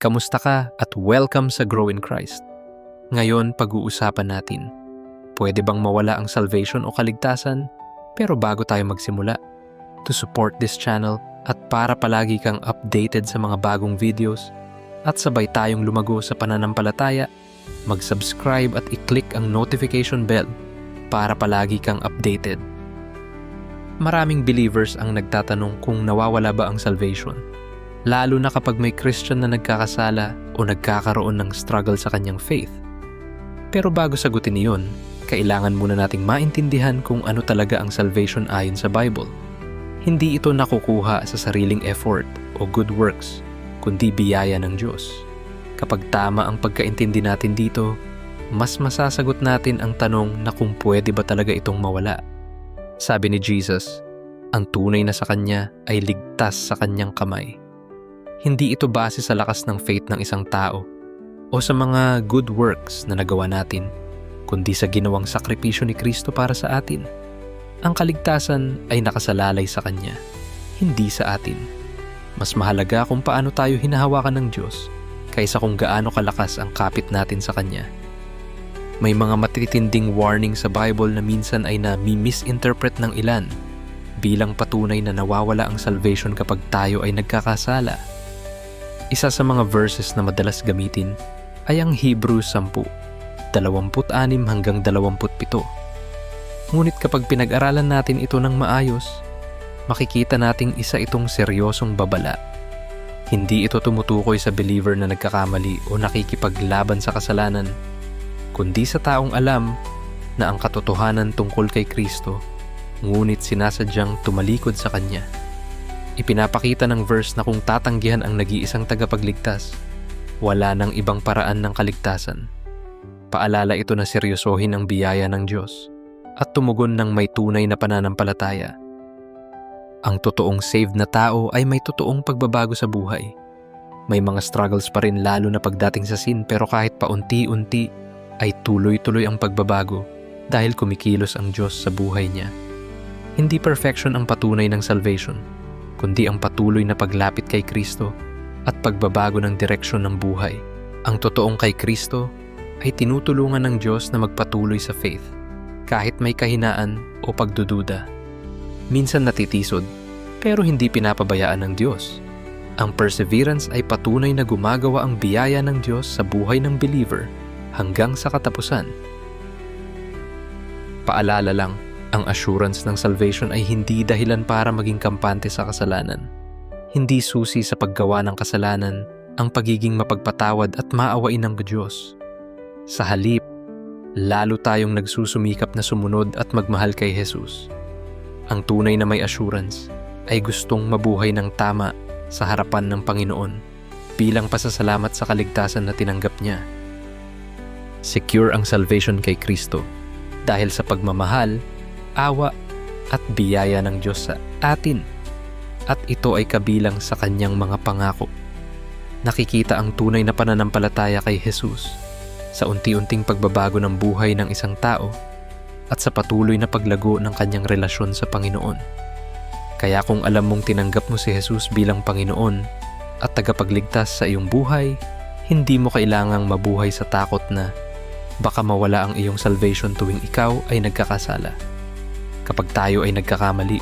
Kamusta ka at welcome sa Grow in Christ. Ngayon pag-uusapan natin, pwede bang mawala ang salvation o kaligtasan? Pero bago tayo magsimula, to support this channel at para palagi kang updated sa mga bagong videos at sabay tayong lumago sa pananampalataya, mag-subscribe at i-click ang notification bell para palagi kang updated. Maraming believers ang nagtatanong kung nawawala ba ang salvation, lalo na kapag may Christian na nagkakasala o nagkakaroon ng struggle sa kanyang faith. Pero bago sagutin iyon, kailangan muna nating maintindihan kung ano talaga ang salvation ayon sa Bible. Hindi ito nakukuha sa sariling effort o good works, kundi biyaya ng Diyos. Kapag tama ang pagkaintindi natin dito, mas masasagot natin ang tanong na kung pwede ba talaga itong mawala. Sabi ni Jesus, ang tunay na sa Kanya ay ligtas sa Kanyang kamay. Hindi ito base sa lakas ng faith ng isang tao o sa mga good works na nagawa natin, kundi sa ginawang sakripisyo ni Kristo para sa atin. Ang kaligtasan ay nakasalalay sa Kanya, hindi sa atin. Mas mahalaga kung paano tayo hinahawakan ng Diyos kaysa kung gaano kalakas ang kapit natin sa Kanya. May mga matitinding warning sa Bible na minsan ay nami-misinterpret ng ilan bilang patunay na nawawala ang salvation kapag tayo ay nagkakasala. Isa sa mga verses na madalas gamitin ay ang Hebrews 10:26 hanggang 27. Ngunit kapag pinag-aralan natin ito ng maayos, makikita nating isa itong seryosong babala. Hindi ito tumutukoy sa believer na nagkakamali o nakikipaglaban sa kasalanan, kundi sa taong alam na ang katotohanan tungkol kay Kristo, ngunit sinasadyang tumalikod sa Kanya. Ipinapakita ng verse na kung tatanggihan ang nag-iisang tagapagligtas, wala nang ibang paraan ng kaligtasan. Paalala ito na seryosohin ang biyaya ng Diyos at tumugon ng may tunay na pananampalataya. Ang totoong saved na tao ay may totoong pagbabago sa buhay. May mga struggles pa rin lalo na pagdating sa sin, pero kahit paunti-unti ay tuloy-tuloy ang pagbabago dahil kumikilos ang Diyos sa buhay niya. Hindi perfection ang patunay ng salvation, kundi ang patuloy na paglapit kay Kristo at pagbabago ng direksyon ng buhay. Ang totoong kay Kristo ay tinutulungan ng Diyos na magpatuloy sa faith, kahit may kahinaan o pagdududa. Minsan natitisod, pero hindi pinapabayaan ng Diyos. Ang perseverance ay patunay na gumagawa ang biyaya ng Diyos sa buhay ng believer hanggang sa katapusan. Paalala lang, ang assurance ng salvation ay hindi dahilan para maging kampante sa kasalanan. Hindi susi sa paggawa ng kasalanan ang pagiging mapagpatawad at maawain ng Diyos. Sa halip, lalo tayong nagsusumikap na sumunod at magmahal kay Jesus. Ang tunay na may assurance ay gustong mabuhay ng tama sa harapan ng Panginoon bilang pasasalamat sa kaligtasan na tinanggap niya. Secure ang salvation kay Kristo dahil sa pagmamahal, awa at biyaya ng Diyos sa atin, at ito ay kabilang sa Kanyang mga pangako. Nakikita ang tunay na pananampalataya kay Jesus sa unti-unting pagbabago ng buhay ng isang tao at sa patuloy na paglago ng kanyang relasyon sa Panginoon. Kaya kung alam mong tinanggap mo si Jesus bilang Panginoon at tagapagligtas sa iyong buhay, hindi mo kailangang mabuhay sa takot na baka mawala ang iyong salvation tuwing ikaw ay nagkakasala. Kapag tayo ay nagkakamali,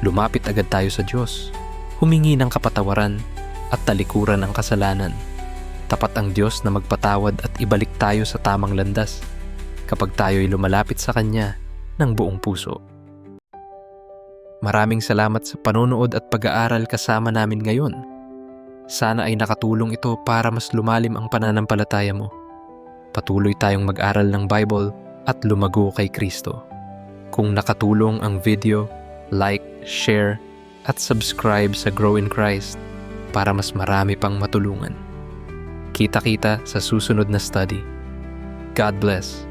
lumapit agad tayo sa Diyos, humingi ng kapatawaran at talikuran ang kasalanan. Tapat ang Diyos na magpatawad at ibalik tayo sa tamang landas kapag tayo ay lumalapit sa Kanya ng buong puso. Maraming salamat sa panonood at pag-aaral kasama namin ngayon. Sana ay nakatulong ito para mas lumalim ang pananampalataya mo. Patuloy tayong mag-aral ng Bible at lumago kay Kristo. Kung nakatulong ang video, like, share, at subscribe sa Grow in Christ para mas marami pang matulungan. Kita-kita sa susunod na study. God bless.